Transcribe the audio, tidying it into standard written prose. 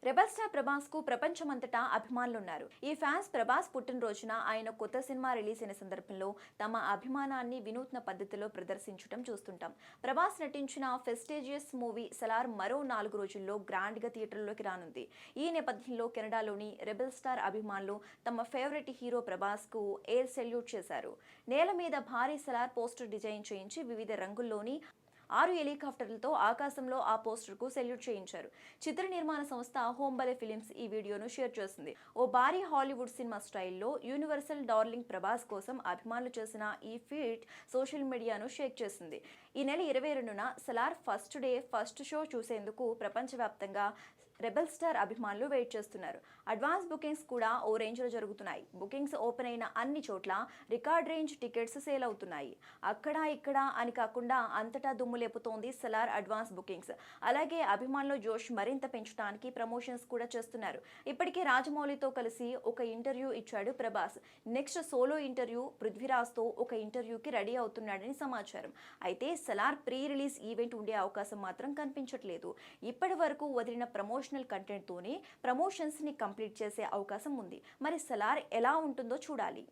Rebel star Prabhas కు ప్రపంచమంతటా అభిమానులున్నారు. ఈ ఫ్యాన్స్ ప్రభాస్ పుట్టినరోజున ఆయన కొత్త సినిమా రిలీజ్ అయిన సందర్భంలో తమ అభిమానాన్ని వినూత్న పద్ధతిలో ప్రదర్శించడం చూస్తుంటాం. ప్రభాస్ నటించిన ఫెస్టేజియస్ మూవీ సలార్ మరో 4 రోజుల్లో గ్రాండ్ గా థియేటర్లోకి రానుంది. ఈ నేపథ్యంలో కెనడాలోని రెబల్ స్టార్ అభిమానులు తమ ఫేవరెట్ హీరో ప్రభాస్ కు ఎయిర్ సెల్యూట్ చేశారు. నేల మీద భారీ సలార్ పోస్టర్ డిజైన్ చేయించి వివిధ రంగుల్లోని 6 హెలికాప్టర్లతో ఆకాశంలో ఆ పోస్టర్కు సెల్యూట్ చేయించారు. చిత్ర నిర్మాణ సంస్థ హోంబలే ఫిలిమ్స్ ఈ వీడియోను షేర్ చేసింది. ఓ భారీ హాలీవుడ్ సినిమా స్టైల్లో యూనివర్సల్ డార్లింగ్ ప్రభాస్ కోసం అభిమానులు చేసిన ఈ ఫీట్ సోషల్ మీడియాను షేక్ చేసింది. ఈ నెల 22న Salaar first day first show చూసేందుకు ప్రపంచవ్యాప్తంగా రెబల్ స్టార్ అభిమానులు వెయిట్ చేస్తున్నారు. అడ్వాన్స్ బుకింగ్స్ కూడా ఓ రేంజ్లో జరుగుతున్నాయి. బుకింగ్స్ ఓపెన్ అయిన అన్ని చోట్ల రికార్డ్ రేంజ్ టికెట్స్ సేల్ అవుతున్నాయి. అక్కడ ఇక్కడ అని కాకుండా అంతటా దుమ్ము లేపుతోంది సలార్ అడ్వాన్స్ బుకింగ్స్. అలాగే అభిమానుల జోష్ మరింత పెంచడానికి ప్రమోషన్స్ కూడా చేస్తున్నారు. ఇప్పటికే రాజమౌళితో కలిసి ఒక ఇంటర్వ్యూ ఇచ్చాడు ప్రభాస్. నెక్స్ట్ సోలో ఇంటర్వ్యూ పృథ్వీరాజ్తో ఒక ఇంటర్వ్యూకి రెడీ అవుతున్నాడని సమాచారం. అయితే సలార్ ప్రీ రిలీజ్ ఈవెంట్ ఉండే అవకాశం మాత్రం కనిపించట్లేదు. ఇప్పటి వరకు వదిలిన ప్రమోషనల్ కంటెంట్ తోనే ప్రమోషన్స్ ని కంప్లీట్ చేసే అవకాశం ఉంది. మరి సలార్ ఎలా ఉంటుందో చూడాలి.